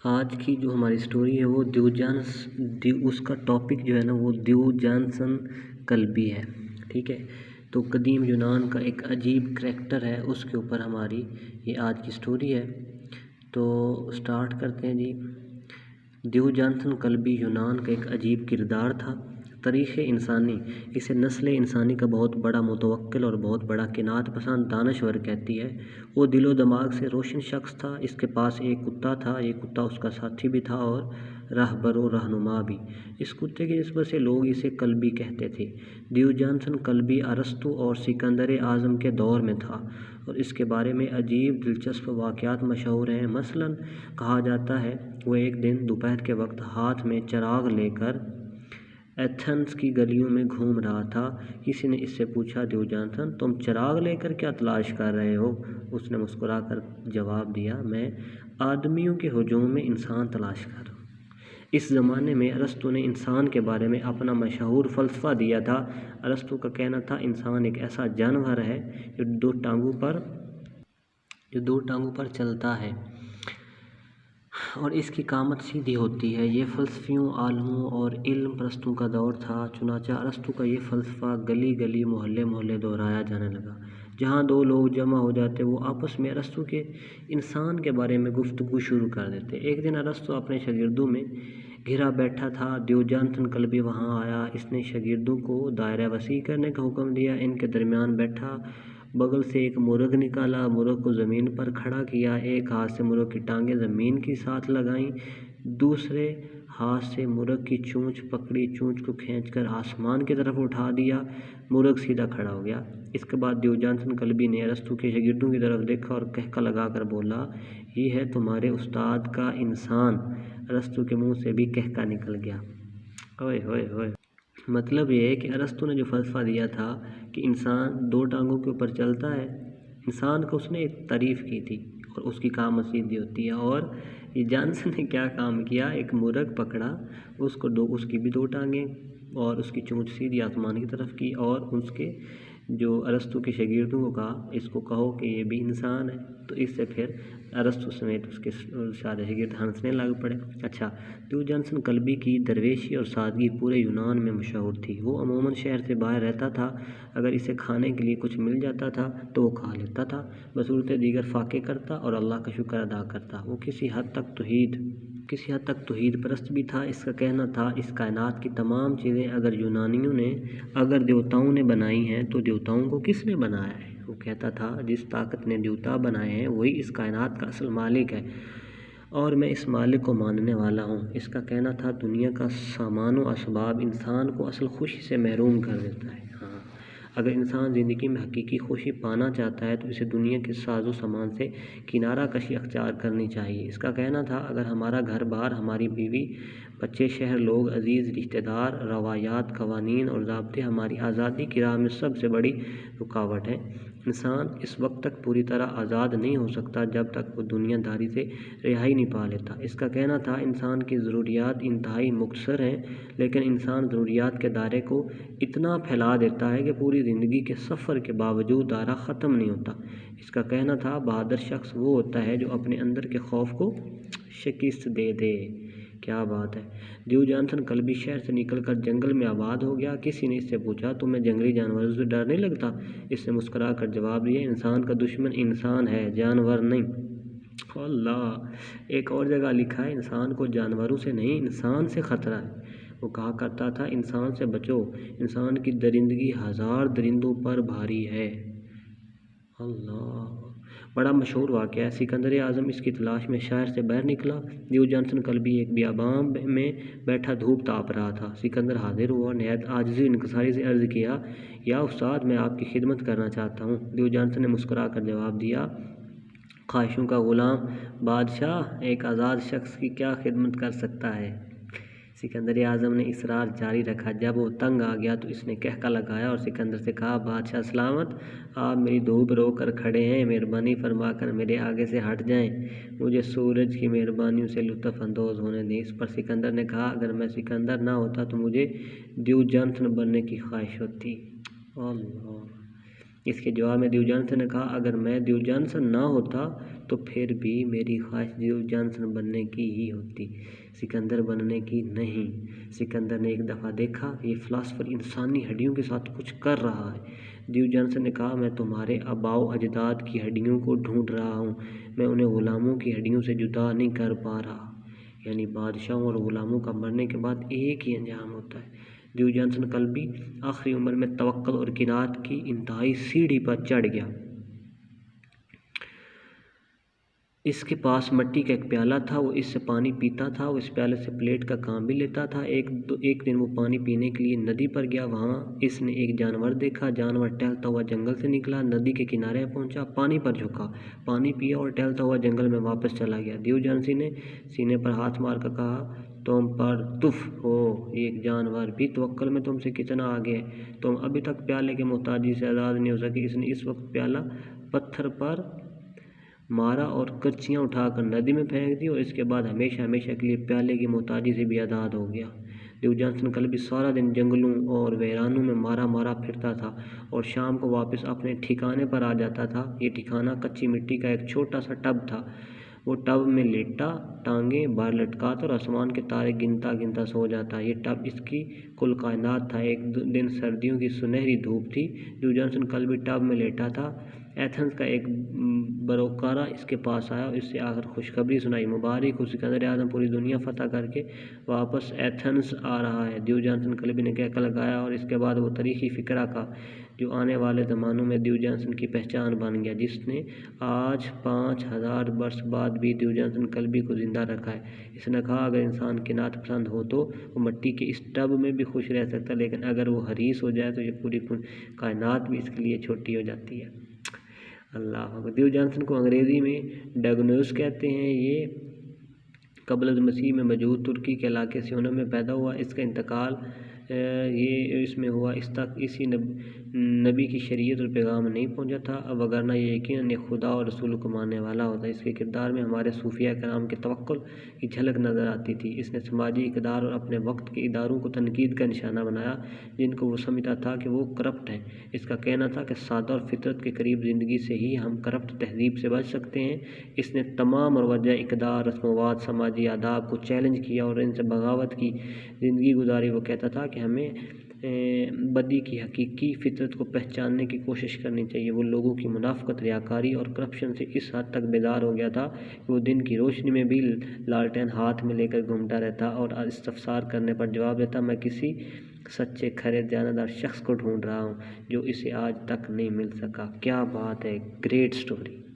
آج کی جو ہماری اسٹوری ہے وہ اس کا ٹاپک جو ہے نا وہ دیوجانسن کلبی ہے. ٹھیک ہے، تو قدیم یونان کا ایک عجیب کریکٹر ہے، اس کے اوپر ہماری یہ آج کی اسٹوری ہے. تو سٹارٹ کرتے ہیں جی. دیوجانسن کلبی یونان کا ایک عجیب کردار تھا. تاریخ انسانی اسے نسل انسانی کا بہت بڑا متوکل اور بہت بڑا قناعت پسند دانشور کہتی ہے. وہ دل و دماغ سے روشن شخص تھا. اس کے پاس ایک کتا تھا. یہ کتا اس کا ساتھی بھی تھا اور راہبر و رہنما بھی. اس کتے کی نسبت سے لوگ اسے کلبی کہتے تھے. دیوجانسن کلبی ارسطو اور سکندر اعظم کے دور میں تھا اور اس کے بارے میں عجیب دلچسپ واقعات مشہور ہیں. مثلاً کہا جاتا ہے وہ ایک دن دوپہر کے وقت ہاتھ میں چراغ لے کر ایتھنز کی گلیوں میں گھوم رہا تھا. کسی نے اس سے پوچھا، دیوجانسن تم چراغ لے کر کیا تلاش کر رہے ہو؟ اس نے مسکرا کر جواب دیا، میں آدمیوں کے ہجوم میں انسان تلاش کر رہا ہوں. اس زمانے میں ارسطو نے انسان کے بارے میں اپنا مشہور فلسفہ دیا تھا. ارسطو کا کہنا تھا انسان ایک ایسا جانور ہے جو دو ٹانگوں پر چلتا ہے اور اس کی قامت سیدھی ہوتی ہے. یہ فلسفیوں، عالموں اور علم پرستوں کا دور تھا. چنانچہ ارسطو کا یہ فلسفہ گلی گلی محلے محلے دہرایا جانے لگا. جہاں دو لوگ جمع ہو جاتے وہ آپس میں ارسطو کے انسان کے بارے میں گفتگو شروع کر دیتے. ایک دن ارسطو اپنے شاگردوں میں گھرا بیٹھا تھا. دیوجانسن کلبی وہاں آیا. اس نے شاگردوں کو دائرہ وسیع کرنے کا حکم دیا. ان کے درمیان بیٹھا. بغل سے ایک مرغ نکالا. مرغ کو زمین پر کھڑا کیا. ایک ہاتھ سے مرغ کی ٹانگیں زمین کے ساتھ لگائیں. دوسرے ہاتھ سے مرغ کی چونچ پکڑی. چونچ کو کھینچ کر آسمان کی طرف اٹھا دیا. مرغ سیدھا کھڑا ہو گیا. اس کے بعد دیوجانسن کلبی نے ارسطو کے شاگردوں کی طرف دیکھا اور کہکا لگا کر بولا، یہ ہے تمہارے استاد کا انسان. ارسطو کے منہ سے بھی کہکا نکل گیا. اوئے ہوئے ہوئے. مطلب یہ ہے کہ ارسطو نے جو فلسفہ دیا تھا کہ انسان دو ٹانگوں کے اوپر چلتا ہے، انسان کو اس نے ایک تعریف کی تھی اور اس کی قامت سیدھی ہوتی ہے. اور یہ جانسن نے کیا کام کیا، ایک مرغ پکڑا، اس کی بھی دو ٹانگیں اور اس کی چونچ سیدھی آسمان کی طرف کی اور اس کے جو ارسطو کے شاگردوں کو کہا اس کو کہو کہ یہ بھی انسان ہے. تو اس سے پھر ارسطو سمیت اس کے سارے شاگرد ہنسنے لگ پڑے. اچھا، دیوجانسن کلبی کی درویشی اور سادگی پورے یونان میں مشہور تھی. وہ عموماً شہر سے باہر رہتا تھا. اگر اسے کھانے کے لیے کچھ مل جاتا تھا تو وہ کھا لیتا تھا. بصورت دیگر فاقے کرتا اور اللہ کا شکر ادا کرتا. وہ کسی حد تک توحید پرست بھی تھا. اس کا کہنا تھا اس کائنات کی تمام چیزیں اگر دیوتاؤں نے بنائی ہیں تو دیوتاؤں کو کس نے بنایا ہے؟ وہ کہتا تھا جس طاقت نے دیوتا بنائے ہیں وہی اس کائنات کا اصل مالک ہے اور میں اس مالک کو ماننے والا ہوں. اس کا کہنا تھا دنیا کا سامان و اسباب انسان کو اصل خوشی سے محروم کر دیتا ہے. ہاں، اگر انسان زندگی میں حقیقی خوشی پانا چاہتا ہے تو اسے دنیا کے ساز و سامان سے کنارہ کشی اختیار کرنی چاہیے. اس کا کہنا تھا اگر ہمارا گھر بار، ہماری بیوی بچے، شہر، لوگ عزیز، رشتہ دار، روایات، قوانین اور ضابطے ہماری آزادی کی راہ میں سب سے بڑی رکاوٹ ہیں. انسان اس وقت تک پوری طرح آزاد نہیں ہو سکتا جب تک وہ دنیا داری سے رہائی نہیں پا لیتا. اس کا کہنا تھا انسان کی ضروریات انتہائی مختصر ہیں لیکن انسان ضروریات کے دائرے کو اتنا پھیلا دیتا ہے کہ پوری زندگی کے سفر کے باوجود دائرہ ختم نہیں ہوتا. اس کا کہنا تھا بہادر شخص وہ ہوتا ہے جو اپنے اندر کے خوف کو شکست دے دے. کیا بات ہے. دیوجانسن کلبی شہر سے نکل کر جنگل میں آباد ہو گیا. کسی نے اس سے پوچھا تمہیں جنگلی جانوروں سے ڈر نہیں لگتا؟ اس نے مسکرا کر جواب دیا، انسان کا دشمن انسان ہے، جانور نہیں. اللہ. ایک اور جگہ لکھا ہے انسان کو جانوروں سے نہیں انسان سے خطرہ ہے. وہ کہا کرتا تھا انسان سے بچو، انسان کی درندگی ہزار درندوں پر بھاری ہے. اللہ. بڑا مشہور واقعہ ہے. سکندر اعظم اس کی تلاش میں شہر سے باہر نکلا. دیوجانسن کلبی ایک بیابان میں بیٹھا دھوپ تاپ رہا تھا. سکندر حاضر ہوا. نہایت عاجزی و انکساری سے عرض کیا، یا استاد میں آپ کی خدمت کرنا چاہتا ہوں. دیوجانسن نے مسکرا کر جواب دیا، خواہشوں کا غلام بادشاہ ایک آزاد شخص کی کیا خدمت کر سکتا ہے؟ سکندر اعظم نے اصرار جاری رکھا. جب وہ تنگ آ گیا تو اس نے کہکا لگایا اور سکندر سے کہا، بادشاہ سلامت، آپ میری دھوپ رو کر کھڑے ہیں، مہربانی فرما کر میرے آگے سے ہٹ جائیں، مجھے سورج کی مہربانیوں سے لطف اندوز ہونے دیں. اس پر سکندر نے کہا، اگر میں سکندر نہ ہوتا تو مجھے دیوجانسن بننے کی خواہش ہوتی. اللہ. اس کے جواب میں دیو جانسن نے کہا اگر میں دیو جانسن نہ ہوتا تو پھر بھی میری خواہش دیو جانسن بننے کی ہی ہوتی، سکندر بننے کی نہیں۔ سکندر نے ایک دفعہ دیکھا یہ فلاسفر انسانی ہڈیوں کے ساتھ کچھ کر رہا ہے۔ دیو جانسن نے کہا میں تمہارے آباء و اجداد کی ہڈیوں کو ڈھونڈ رہا ہوں، میں انہیں غلاموں کی ہڈیوں سے جدا نہیں کر پا رہا۔ یعنی بادشاہوں اور غلاموں کا مرنے کے بعد ایک ہی انجام ہوتا ہے۔ دیو جانسن کلبی آخری عمر میں توکل اور قناعت کی انتہائی سیڑھی پر چڑھ گیا۔ اس کے پاس مٹی کا ایک پیالہ تھا، وہ اس سے پانی پیتا تھا، وہ اس پیالے سے پلیٹ کا کام بھی لیتا تھا۔ ایک دن وہ پانی پینے کے لیے ندی پر گیا، وہاں اس نے ایک جانور دیکھا۔ جانور ٹہلتا ہوا جنگل سے نکلا، ندی کے کنارے پہنچا، پانی پر جھکا، پانی پیا اور ٹہلتا ہوا جنگل میں واپس چلا گیا۔ دیو جانسن نے سینے پر ہاتھ مار کر کہا تم پر تف ہو، ایک جانور بھی توکل میں تم سے کتنا آگے ہے، تم ابھی تک پیالے کے محتاجی سے آزاد نہیں ہو سکے۔ اس نے اس وقت پیالہ پتھر پر مارا اور کرچیاں اٹھا کر ندی میں پھینک دی اور اس کے بعد ہمیشہ ہمیشہ کے لیے پیالے کی محتاجی سے بھی آزاد ہو گیا۔ دیو جانسن کلبی سارا دن جنگلوں اور ویرانوں میں مارا مارا پھرتا تھا اور شام کو واپس اپنے ٹھکانے پر آ جاتا تھا۔ یہ ٹھکانہ کچی مٹی کا ایک چھوٹا سا ٹب تھا۔ وہ ٹب میں لیٹا، ٹانگیں باہر لٹکاتا اور آسمان کے تارے گنتا گنتا سو جاتا۔ یہ ٹب اس کی کل کائنات تھا۔ ایک دن سردیوں کی سنہری دھوپ تھی، دیو جانسن کلبی ٹب میں لیٹا تھا۔ ایتھنز کا ایک بروکارا اس کے پاس آیا اور اس سے آ کر خوشخبری سنائی، مبارک ہو، سکندر اعظم پوری دنیا فتح کر کے واپس ایتھنز آ رہا ہے۔ دیو جانسن کلبی نے کہہ کر لگایا اور اس کے بعد وہ تاریخی فقرہ کہا جو آنے والے زمانوں میں دیو جانسن کی پہچان بن گیا، جس نے آج 5000 برس بعد بھی دیو جانسن کلبی کو زندہ رکھا ہے۔ اس نے کہا اگر انسان قناعت پسند ہو تو وہ مٹی کے اس ٹب میں بھی خوش رہ سکتا ہے، لیکن اگر وہ حریص ہو جائے تو یہ پوری کائنات بھی اس کے لیے چھوٹی ہو جاتی ہے۔ اللہ اکبر۔ دیو جانسن کو انگریزی میں ڈیگنوس کہتے ہیں۔ یہ قبل از مسیح میں موجود ترکی کے علاقے سیونم میں پیدا ہوا۔ اس کا انتقال اس میں ہوا، اس تک اسی نبی کی شریعت اور پیغام نہیں پہنچا تھا، وگرنہ یہ یقیناً ایک خدا اور رسول کو ماننے والا ہوتا۔ اس کے کردار میں ہمارے صوفیہ کرام کے توکل کی جھلک نظر آتی تھی۔ اس نے سماجی اقدار اور اپنے وقت کے اداروں کو تنقید کا نشانہ بنایا جن کو وہ سمجھتا تھا کہ وہ کرپٹ ہیں۔ اس کا کہنا تھا کہ سادہ اور فطرت کے قریب زندگی سے ہی ہم کرپٹ تہذیب سے بچ سکتے ہیں۔ اس نے تمام مروجہ اقدار، رسومات، سماجی آداب کو چیلنج کیا اور ان سے بغاوت کی زندگی گزاری۔ وہ کہتا تھا کہ ہمیں بدی کی حقیقی فطرت کو پہچاننے کی کوشش کرنی چاہیے۔ وہ لوگوں کی منافقت، ریاکاری اور کرپشن سے اس حد تک بیدار ہو گیا تھا کہ وہ دن کی روشنی میں بھی لالٹین ہاتھ میں لے کر گھومتا رہتا اور استفسار کرنے پر جواب دیتا میں کسی سچے کھرے دیانتدار شخص کو ڈھونڈ رہا ہوں جو اسے آج تک نہیں مل سکا۔ کیا بات ہے، گریٹ سٹوری۔